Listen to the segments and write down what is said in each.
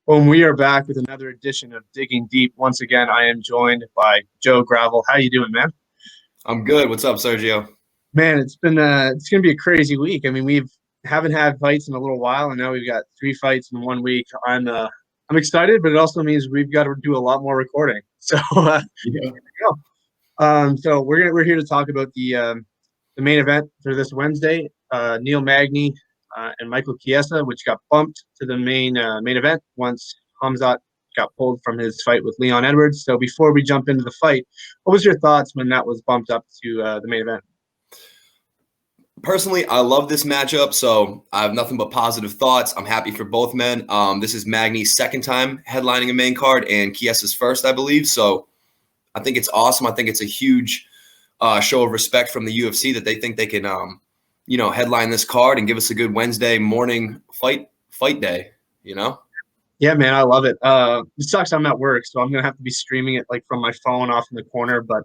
Well, we are back with another edition of Digging Deep. Once again, I am joined by Joe Gravel. How you doing, man? I'm good. What's up, Sergio? Man, it's gonna be a crazy week. I mean, we've haven't had fights in a little while, and now we've got three fights in 1 week. I'm excited, but it also means we've got to do a lot more recording. Yeah. So we're here to talk about the main event for this Wednesday. Neil Magny and Michael Chiesa, which got bumped to the main event once Hamzat got pulled from his fight with Leon Edwards. So before we jump into the fight, what was your thoughts when that was bumped up to the main event? Personally, I love this matchup, so I have nothing but positive thoughts. I'm happy for both men. This is Magny's second time headlining a main card and Chiesa's first, I believe. So I think it's awesome. I think it's a huge show of respect from the UFC that they think they can, headline this card and give us a good Wednesday morning fight day. Yeah, man, I love it. It sucks I'm at work, so I'm gonna have to be streaming it like from my phone off in the corner. But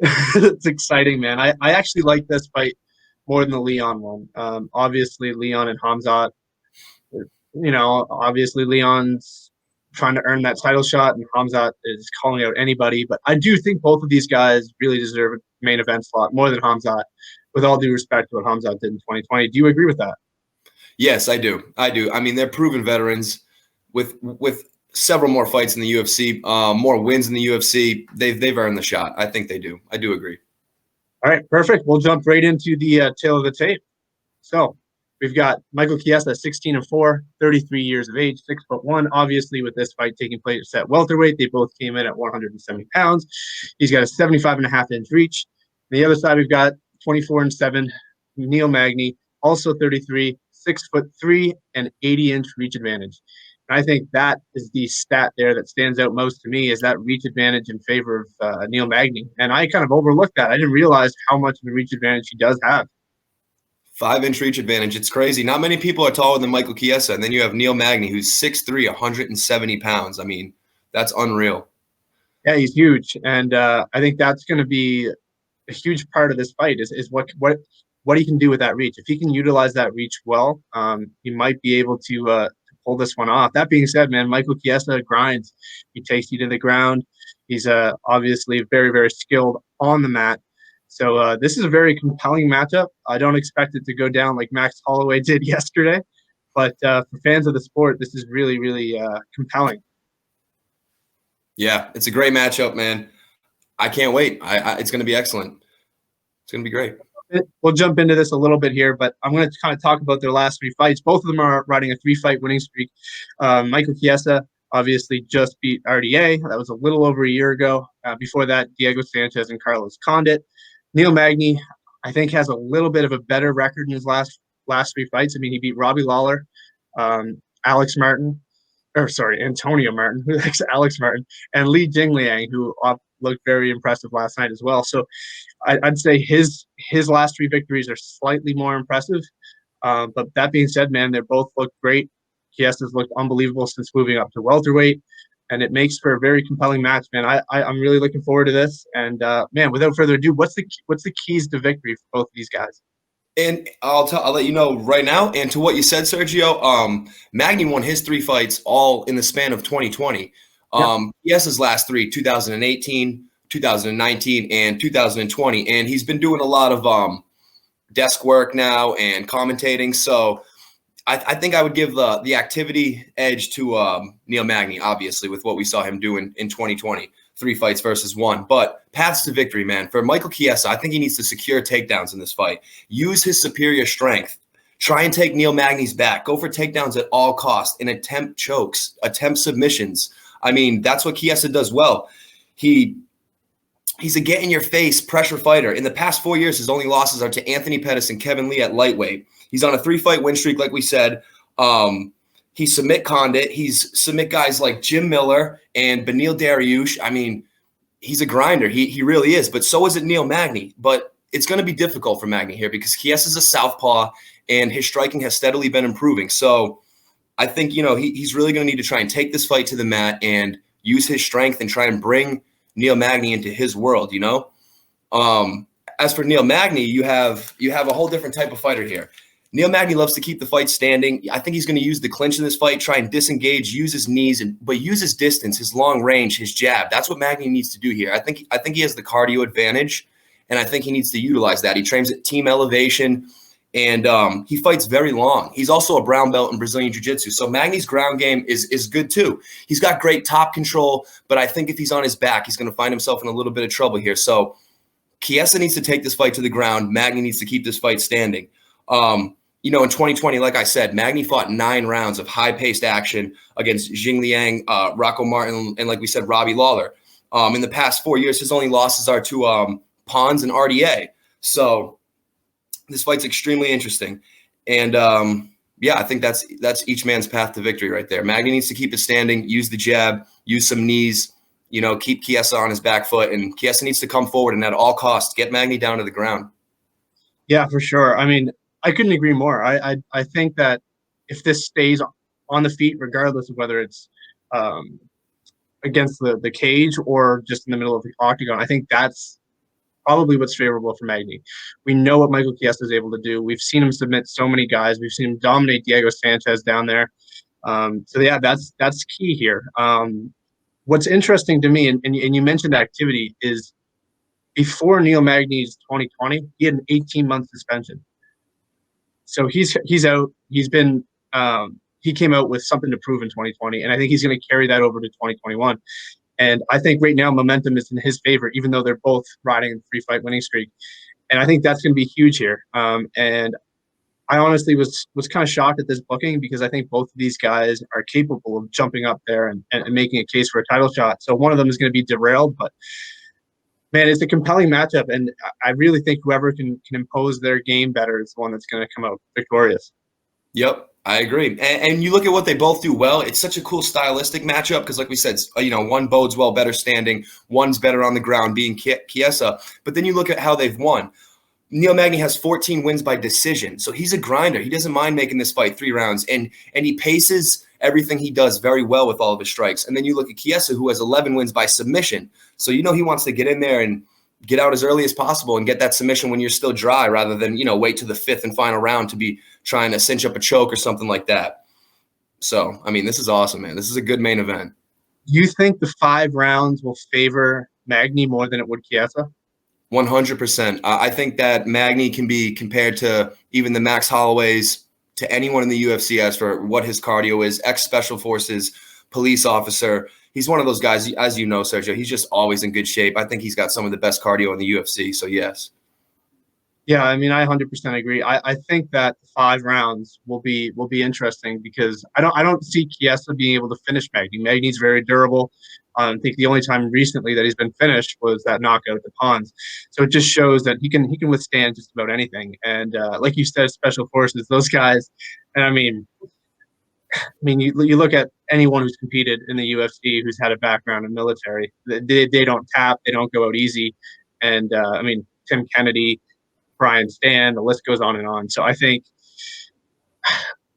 it's exciting, man. I actually like this fight more than the Leon one. Obviously, Leon and Hamzat. Obviously Leon's trying to earn that title shot, and Hamzat is calling out anybody. But I do think both of these guys really deserve a main event slot more than Hamzat. With all due respect to what Hamzat did in 2020, do you agree with that? Yes, I do. I mean, they're proven veterans with several more fights in the UFC, more wins in the UFC. They've earned the shot. I think they do. I do agree. All right, perfect. We'll jump right into the tail of the tape. So we've got Michael Chiesa, 16-4, 33 years of age, 6'1". Obviously, with this fight taking place at welterweight, they both came in at 170 pounds. He's got a 75.5-inch reach. On the other side, we've got 24-7 Neil Magny, also 33, 6'3", and 80-inch reach advantage. And I think that is the stat there that stands out most to me, is that reach advantage in favor of Neil Magny. And I kind of overlooked that. I didn't realize how much of a reach advantage he does have. 5-inch reach advantage. It's crazy. Not many people are taller than Michael Chiesa. And then you have Neil Magny, who's 6'3", 170 pounds. I mean, that's unreal. Yeah, he's huge. And I think that's going to be a huge part of this fight is what he can do with that reach. If he can utilize that reach well, he might be able to pull this one off. That being said, man, Michael Chiesa grinds. He takes you to the ground. He's obviously very, very skilled on the mat. So this is a very compelling matchup. I don't expect it to go down like Max Holloway did yesterday. But for fans of the sport, this is really, really compelling. Yeah, it's a great matchup, man. I can't wait. It's going to be excellent. It's going to be great. We'll jump into this a little bit here, but I'm going to kind of talk about their last three fights. Both of them are riding a 3-fight winning streak. Michael Chiesa obviously just beat RDA. That was a little over a year ago. Before that, Diego Sanchez and Carlos Condit. Neil Magny, I think, has a little bit of a better record in his last three fights. I mean, he beat Robbie Lawler, Antonio Martin, who likes Alex Martin, and Li Jingliang, who looked very impressive last night as well. So I'd say his last three victories are slightly more impressive. But that being said, man, they both look great. Chiesa's looked unbelievable since moving up to welterweight, and it makes for a very compelling match, man. I'm really looking forward to this. And man, without further ado, what's the keys to victory for both of these guys? And I'll let you know right now. And to what you said, Sergio, Magny won his three fights all in the span of 2020. Chiesa's last three, 2018, 2019, and 2020. And he's been doing a lot of desk work now and commentating. So I think I would give the activity edge to Neil Magny, obviously, with what we saw him do in 2020. 3 fights versus 1. But paths to victory, man. For Michael Chiesa, I think he needs to secure takedowns in this fight. Use his superior strength. Try and take Neil Magny's back. Go for takedowns at all costs and attempt chokes, attempt submissions. I mean, that's what Chiesa does well. He's a get-in-your-face pressure fighter. In the past 4 years, his only losses are to Anthony Pettis and Kevin Lee at lightweight. He's on a 3-fight win streak, like we said. He submit Condit. He's submit guys like Jim Miller and Beneil Dariush. I mean, he's a grinder. He really is. But so is it Neil Magny. But it's going to be difficult for Magny here because Chiesa's a southpaw, and his striking has steadily been improving. So I think, he's really going to need to try and take this fight to the mat and use his strength and try and bring Neil Magny into his world, As for Neil Magny, you have a whole different type of fighter here. Neil Magny loves to keep the fight standing. I think he's going to use the clinch in this fight, try and disengage, use his knees, but use his distance, his long range, his jab. That's what Magny needs to do here. I think he has the cardio advantage, and I think he needs to utilize that. He trains at team elevation, and he fights very long. He's also a brown belt in Brazilian Jiu-Jitsu, so Magny's ground game is good too. He's got great top control, but I think if he's on his back, he's going to find himself in a little bit of trouble here. So Chiesa needs to take this fight to the ground. Magny needs to keep this fight standing. In 2020, like I said, Magny fought 9 rounds of high-paced action against Jing Liang, Rocco Martin, and like we said, Robbie Lawler. In the past 4 years, his only losses are to Pons and RDA. So this fight's extremely interesting. And I think that's each man's path to victory right there. Magny needs to keep it standing, use the jab, use some knees, keep Chiesa on his back foot, and Chiesa needs to come forward and at all costs get Magny down to the ground. Yeah, for sure. I mean, I couldn't agree more. I think that if this stays on the feet, regardless of whether it's against the cage or just in the middle of the octagon, I think that's probably what's favorable for Magny. We know what Michael Chiesa is able to do. We've seen him submit so many guys. We've seen him dominate Diego Sanchez down there. That's key here. What's interesting to me, and you mentioned activity, is before Neil Magny's 2020, he had an 18-month suspension. So he's out. He came out with something to prove in 2020, and I think he's going to carry that over to 2021. And I think right now momentum is in his favor, even though they're both riding a 3-fight winning streak. And I think that's going to be huge here. And I honestly was kind of shocked at this booking because I think both of these guys are capable of jumping up there and making a case for a title shot. So one of them is going to be derailed, but man, it's a compelling matchup, and I really think whoever can impose their game better is the one that's going to come out victorious. Yep, I agree. And you look at what they both do well. It's such a cool stylistic matchup because, like we said, one bodes well better standing, one's better on the ground, being Chiesa. But then you look at how they've won. Neil Magny has 14 wins by decision, so he's a grinder. He doesn't mind making this fight 3 rounds, and he paces everything he does very well with all of his strikes. And then you look at Chiesa, who has 11 wins by submission. So he wants to get in there and get out as early as possible and get that submission when you're still dry rather than, wait to the 5th and final round to be trying to cinch up a choke or something like that. So, I mean, this is awesome, man. This is a good main event. You think the 5 rounds will favor Magny more than it would Chiesa? 100%. I think that Magny can be compared to even the Max Holloways, to anyone in the UFC as for what his cardio is, ex-special forces, police officer. He's one of those guys, as you know, Sergio, he's just always in good shape. I think he's got some of the best cardio in the UFC, so yes. Yeah, I mean, I 100% agree. I think that the 5 rounds will be interesting because I don't see Chiesa being able to finish Magny. Magny's very durable. I think the only time recently that he's been finished was that knockout at the Pons. So it just shows that he can withstand just about anything. And like you said, special forces, those guys. And I mean, you look at anyone who's competed in the UFC who's had a background in military. They don't tap, they don't go out easy. And Tim Kennedy, Brian Stan, the list goes on and on. So I think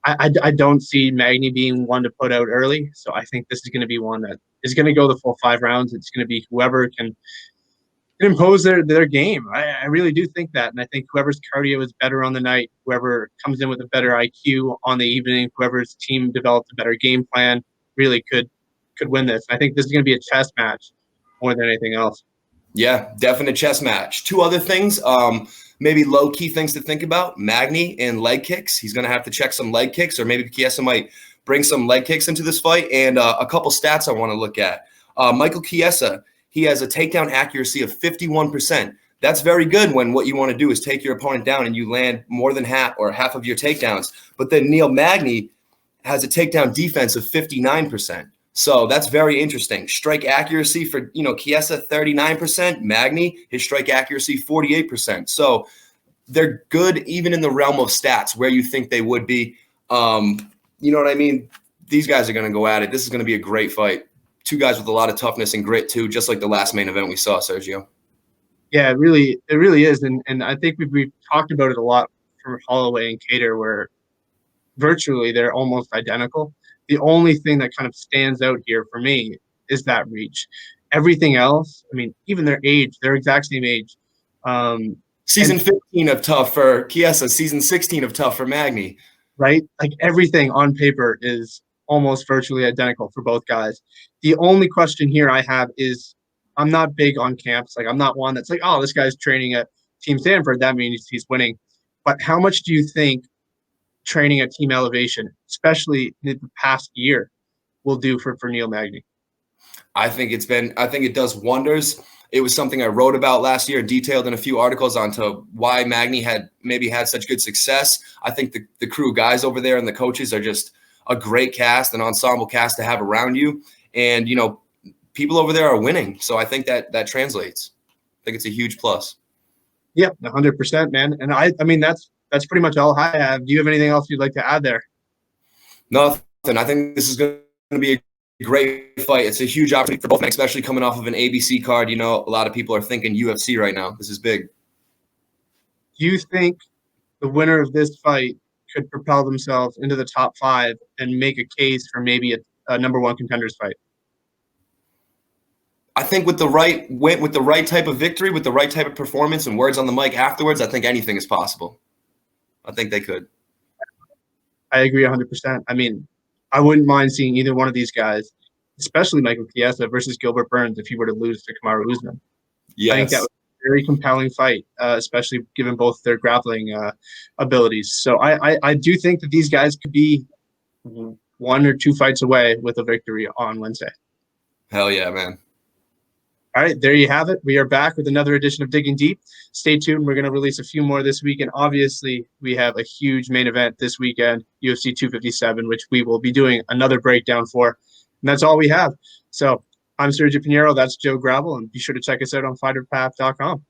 I don't see Magny being one to put out early. So I think this is going to be one that is going to go the full 5 rounds. It's going to be whoever can impose their game. I really do think that. And I think whoever's cardio is better on the night, whoever comes in with a better IQ on the evening, whoever's team developed a better game plan really could win this. I think this is going to be a chess match more than anything else. Yeah, definite chess match. 2 other things, maybe low-key things to think about. Magny and leg kicks. He's going to have to check some leg kicks, or maybe Chiesa might bring some leg kicks into this fight. And a couple stats I want to look at. Michael Chiesa, he has a takedown accuracy of 51%. That's very good when what you want to do is take your opponent down and you land more than half of your takedowns. But then Neil Magny has a takedown defense of 59%. So that's very interesting. Strike accuracy for, Chiesa, 39%. Magny, his strike accuracy, 48%. So they're good even in the realm of stats where you think they would be. You know what I mean? These guys are going to go at it. This is going to be a great fight. 2 guys with a lot of toughness and grit, too, just like the last main event we saw, Sergio. Yeah, it really is. And I think we've talked about it a lot for Holloway and Cater, where virtually they're almost identical. The only thing that kind of stands out here for me is that reach. Everything else, even their age, their exact same age. Season 15 of tough for Chiesa, season 16 of tough for Magny. Right? Like everything on paper is almost virtually identical for both guys. The only question here I have is I'm not big on camps. Like I'm not one that's like, oh, this guy's training at Team Stanford. That means he's winning. But how much do you think training at Team Elevation, especially in the past year, will do for Neil Magny? I think it does wonders. It was something I wrote about last year, detailed in a few articles onto why Magny had such good success. I think the crew guys over there and the coaches are just a great cast, an ensemble cast to have around you. And, people over there are winning. So I think that translates. I think it's a huge plus. Yeah, 100%, man. And I mean, that's pretty much all I have. Do you have anything else you'd like to add there? Nothing. I think this is going to be a great fight. It's a huge opportunity for both men, especially coming off of an ABC card. A lot of people are thinking UFC right now. This is big. Do you think the winner of this fight could propel themselves into the top 5 and make a case for maybe a number 1 contenders fight? I think with the right type of victory, with the right type of performance and words on the mic afterwards, I think anything is possible. I think they could. I agree 100%. I mean, I wouldn't mind seeing either one of these guys, especially Michael Chiesa versus Gilbert Burns, if he were to lose to Kamaru Usman. Yes. I think that was a very compelling fight, especially given both their grappling abilities. So I do think that these guys could be 1 or 2 fights away with a victory on Wednesday. Hell yeah, man. All right, there you have it. We are back with another edition of Digging Deep. Stay tuned. We're going to release a few more this week. And obviously, we have a huge main event this weekend, UFC 257, which we will be doing another breakdown for. And that's all we have. So I'm Sergio Pinheiro. That's Joe Gravel. And be sure to check us out on fighterpath.com.